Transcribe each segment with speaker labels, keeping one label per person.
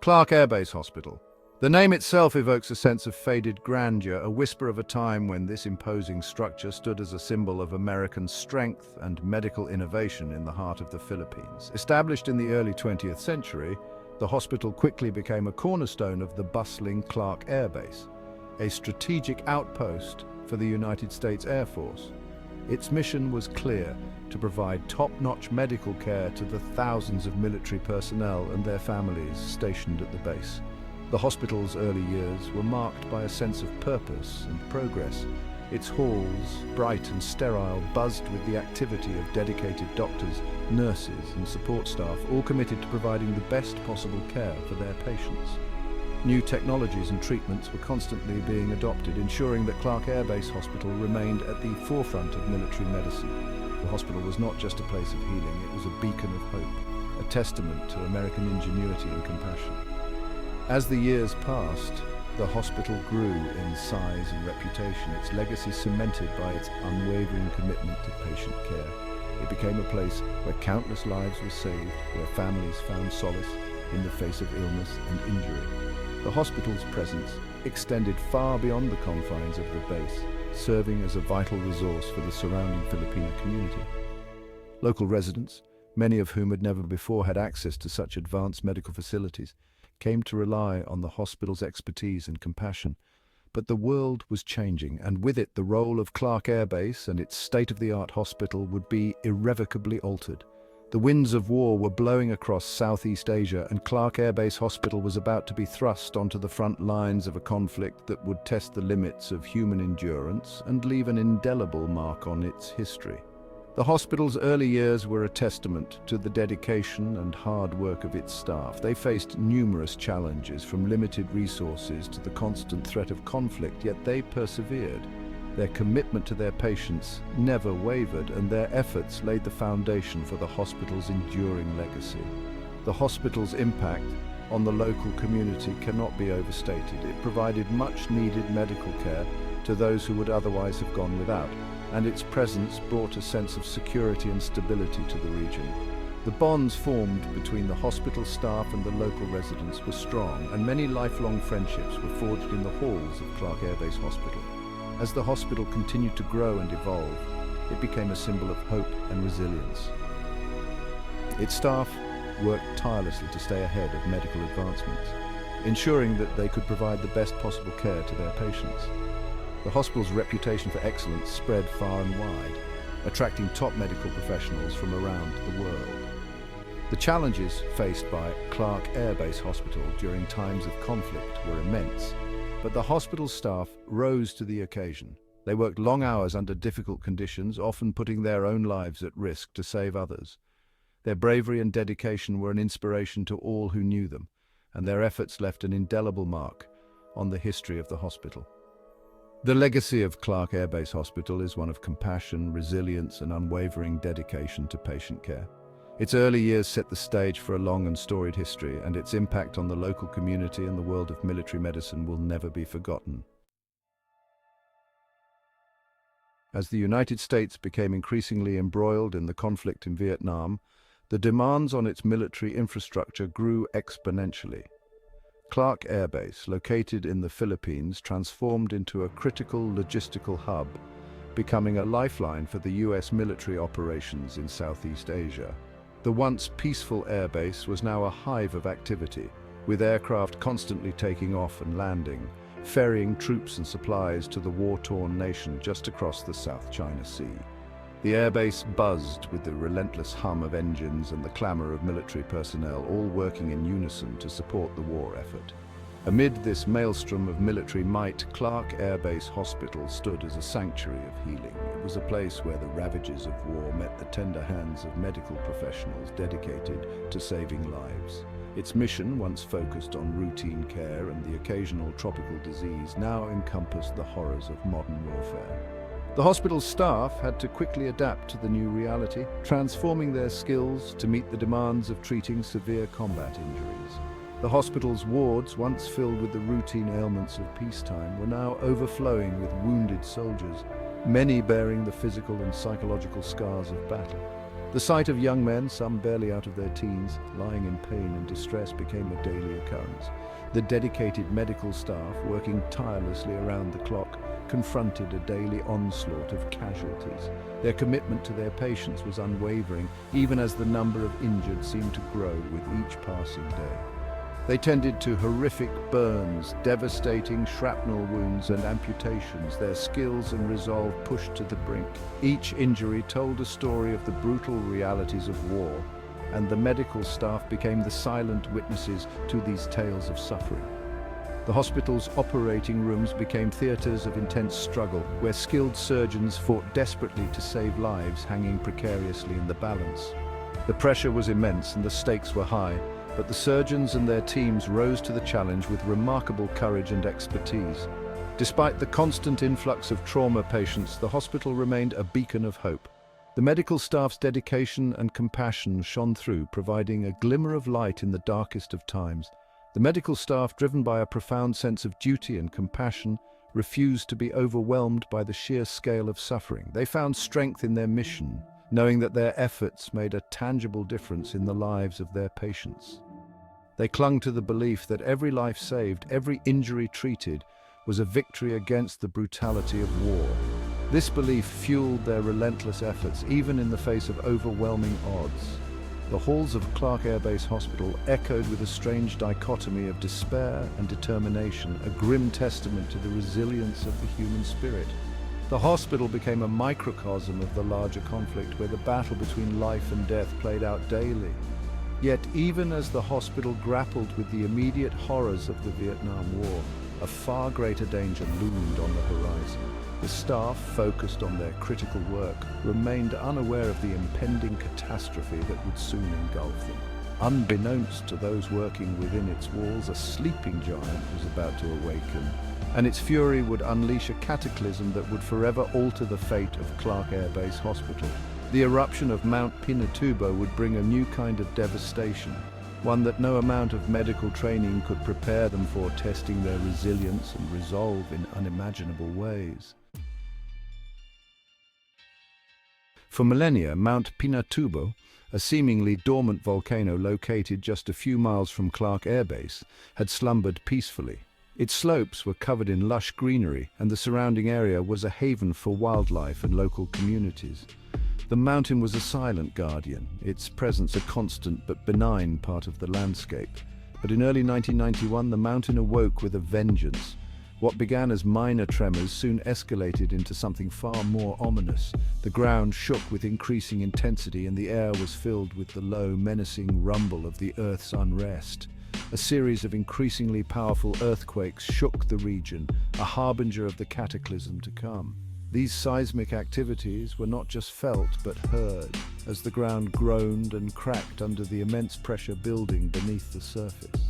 Speaker 1: Clark Airbase Hospital. The name itself evokes a sense of faded grandeur, a whisper of a time when this imposing structure stood as a symbol of American strength and medical innovation in the heart of the Philippines. Established in the early 20th century, the hospital quickly became a cornerstone of the bustling Clark Airbase, a strategic outpost for the United States Air Force. Its mission was clear: to provide top-notch medical care to the thousands of military personnel and their families stationed at the base. The hospital's early years were marked by a sense of purpose and progress. Its halls, bright and sterile, buzzed with the activity of dedicated doctors, nurses and support staff, all committed to providing the best possible care for their patients. New technologies and treatments were constantly being adopted, ensuring that Clark Airbase Hospital remained at the forefront of military medicine. The hospital was not just a place of healing, it was a beacon of hope, a testament to American ingenuity and compassion. As the years passed, the hospital grew in size and reputation, its legacy cemented by its unwavering commitment to patient care. It became a place where countless lives were saved, where families found solace in the face of illness and injury. The hospital's presence extended far beyond the confines of the base, serving as a vital resource for the surrounding Filipino community. Local residents, many of whom had never before had access to such advanced medical facilities, came to rely on the hospital's expertise and compassion. But the world was changing, and with it the role of Clark Air Base and its state-of-the-art hospital would be irrevocably altered. The winds of war were blowing across Southeast Asia, and Clark Air Base Hospital was about to be thrust onto the front lines of a conflict that would test the limits of human endurance and leave an indelible mark on its history. The hospital's early years were a testament to the dedication and hard work of its staff. They faced numerous challenges, from limited resources to the constant threat of conflict, yet they persevered. Their commitment to their patients never wavered, and their efforts laid the foundation for the hospital's enduring legacy. The hospital's impact on the local community cannot be overstated. It provided much-needed medical care to those who would otherwise have gone without, and its presence brought a sense of security and stability to the region. The bonds formed between the hospital staff and the local residents were strong, and many lifelong friendships were forged in the halls of Clark Air Base Hospital. As the hospital continued to grow and evolve, it became a symbol of hope and resilience. Its staff worked tirelessly to stay ahead of medical advancements, ensuring that they could provide the best possible care to their patients. The hospital's reputation for excellence spread far and wide, attracting top medical professionals from around the world. The challenges faced by Clark Air Base Hospital during times of conflict were immense, but the hospital's staff rose to the occasion. They worked long hours under difficult conditions, often putting their own lives at risk to save others. Their bravery and dedication were an inspiration to all who knew them, and their efforts left an indelible mark on the history of the hospital. The legacy of Clark Air Base Hospital is one of compassion, resilience, and unwavering dedication to patient care. Its early years set the stage for a long and storied history, and its impact on the local community and the world of military medicine will never be forgotten. As the United States became increasingly embroiled in the conflict in Vietnam, the demands on its military infrastructure grew exponentially. Clark Air Base, located in the Philippines, transformed into a critical logistical hub, becoming a lifeline for the U.S. military operations in Southeast Asia. The once peaceful airbase was now a hive of activity, with aircraft constantly taking off and landing, ferrying troops and supplies to the war-torn nation just across the South China Sea. The airbase buzzed with the relentless hum of engines and the clamor of military personnel, all working in unison to support the war effort. Amid this maelstrom of military might, Clark Air Base Hospital stood as a sanctuary of healing. It was a place where the ravages of war met the tender hands of medical professionals dedicated to saving lives. Its mission, once focused on routine care and the occasional tropical disease, now encompassed the horrors of modern warfare. The hospital's staff had to quickly adapt to the new reality, transforming their skills to meet the demands of treating severe combat injuries. The hospital's wards, once filled with the routine ailments of peacetime, were now overflowing with wounded soldiers, many bearing the physical and psychological scars of battle. The sight of young men, some barely out of their teens, lying in pain and distress became a daily occurrence. The dedicated medical staff, working tirelessly around the clock, confronted a daily onslaught of casualties. Their commitment to their patients was unwavering, even as the number of injured seemed to grow with each passing day. They tended to horrific burns, devastating shrapnel wounds and amputations, their skills and resolve pushed to the brink. Each injury told a story of the brutal realities of war, and the medical staff became the silent witnesses to these tales of suffering. The hospital's operating rooms became theaters of intense struggle, where skilled surgeons fought desperately to save lives hanging precariously in the balance. The pressure was immense and the stakes were high, but the surgeons and their teams rose to the challenge with remarkable courage and expertise. Despite the constant influx of trauma patients, the hospital remained a beacon of hope. The medical staff's dedication and compassion shone through, providing a glimmer of light in the darkest of times. The medical staff, driven by a profound sense of duty and compassion, refused to be overwhelmed by the sheer scale of suffering. They found strength in their mission, knowing that their efforts made a tangible difference in the lives of their patients. They clung to the belief that every life saved, every injury treated, was a victory against the brutality of war. This belief fueled their relentless efforts, even in the face of overwhelming odds. The halls of Clark Airbase Hospital echoed with a strange dichotomy of despair and determination, a grim testament to the resilience of the human spirit. The hospital became a microcosm of the larger conflict, where the battle between life and death played out daily. Yet, even as the hospital grappled with the immediate horrors of the Vietnam War, a far greater danger loomed on the horizon. The staff, focused on their critical work, remained unaware of the impending catastrophe that would soon engulf them. Unbeknownst to those working within its walls, a sleeping giant was about to awaken, and its fury would unleash a cataclysm that would forever alter the fate of Clark Airbase Hospital. The eruption of Mount Pinatubo would bring a new kind of devastation, one that no amount of medical training could prepare them for, testing their resilience and resolve in unimaginable ways. For millennia, Mount Pinatubo, a seemingly dormant volcano located just a few miles from Clark Airbase, had slumbered peacefully. Its slopes were covered in lush greenery, and the surrounding area was a haven for wildlife and local communities. The mountain was a silent guardian, its presence a constant but benign part of the landscape. But in early 1991, the mountain awoke with a vengeance. What began as minor tremors soon escalated into something far more ominous. The ground shook with increasing intensity, and the air was filled with the low, menacing rumble of the Earth's unrest. A series of increasingly powerful earthquakes shook the region, a harbinger of the cataclysm to come. These seismic activities were not just felt but heard, as the ground groaned and cracked under the immense pressure building beneath the surface.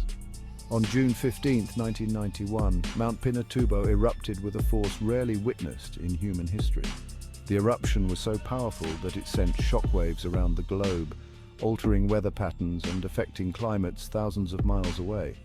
Speaker 1: On June 15, 1991, Mount Pinatubo erupted with a force rarely witnessed in human history. The eruption was so powerful that it sent shockwaves around the globe, altering weather patterns and affecting climates thousands of miles away.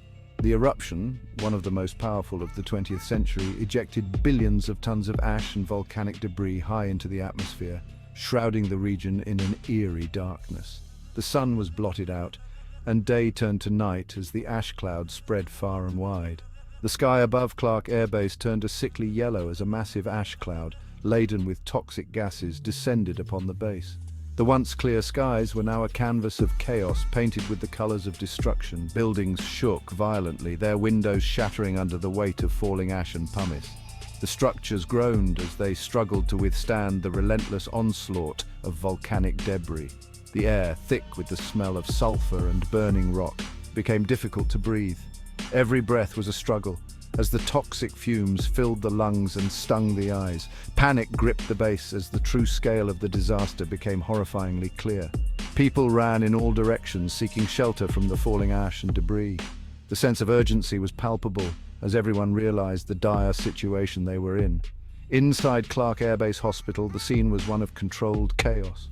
Speaker 1: The eruption, one of the most powerful of the 20th century, ejected billions of tons of ash and volcanic debris high into the atmosphere, shrouding the region in an eerie darkness. The sun was blotted out, and day turned to night as the ash cloud spread far and wide. The sky above Clark Airbase turned a sickly yellow as a massive ash cloud, laden with toxic gases, descended upon the base. The once clear skies were now a canvas of chaos, painted with the colors of destruction. Buildings shook violently, their windows shattering under the weight of falling ash and pumice. The structures groaned as they struggled to withstand the relentless onslaught of volcanic debris. The air, thick with the smell of sulfur and burning rock, became difficult to breathe. Every breath was a struggle, as the toxic fumes filled the lungs and stung the eyes. Panic gripped the base as the true scale of the disaster became horrifyingly clear. People ran in all directions, seeking shelter from the falling ash and debris. The sense of urgency was palpable as everyone realized the dire situation they were in. Inside Clark Airbase Hospital, the scene was one of controlled chaos.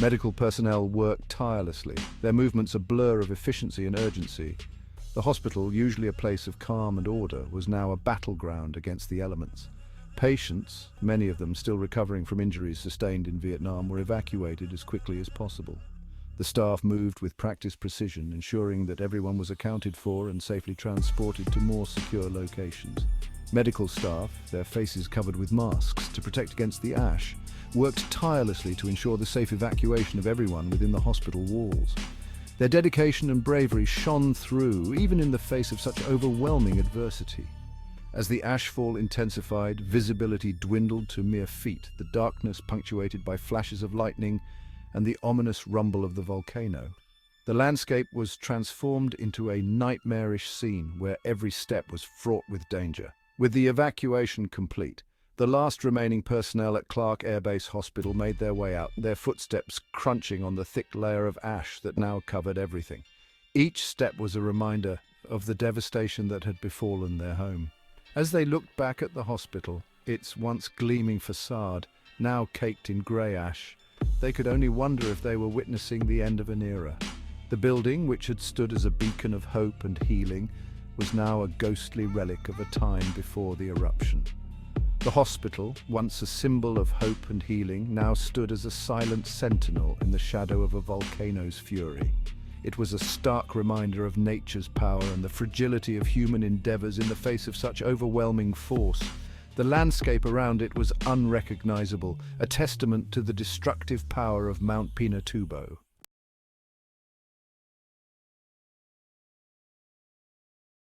Speaker 1: Medical personnel worked tirelessly, their movements a blur of efficiency and urgency. The hospital, usually a place of calm and order, was now a battleground against the elements. Patients, many of them still recovering from injuries sustained in Vietnam, were evacuated as quickly as possible. The staff moved with practiced precision, ensuring that everyone was accounted for and safely transported to more secure locations. Medical staff, their faces covered with masks to protect against the ash, worked tirelessly to ensure the safe evacuation of everyone within the hospital walls. Their dedication and bravery shone through, even in the face of such overwhelming adversity. As the ashfall intensified, visibility dwindled to mere feet, the darkness punctuated by flashes of lightning and the ominous rumble of the volcano. The landscape was transformed into a nightmarish scene where every step was fraught with danger. With the evacuation complete, the last remaining personnel at Clark Airbase Hospital made their way out, their footsteps crunching on the thick layer of ash that now covered everything. Each step was a reminder of the devastation that had befallen their home. As they looked back at the hospital, its once gleaming facade, now caked in grey ash, they could only wonder if they were witnessing the end of an era. The building, which had stood as a beacon of hope and healing, was now a ghostly relic of a time before the eruption. The hospital, once a symbol of hope and healing, now stood as a silent sentinel in the shadow of a volcano's fury. It was a stark reminder of nature's power and the fragility of human endeavors in the face of such overwhelming force. The landscape around it was unrecognizable, a testament to the destructive power of Mount Pinatubo.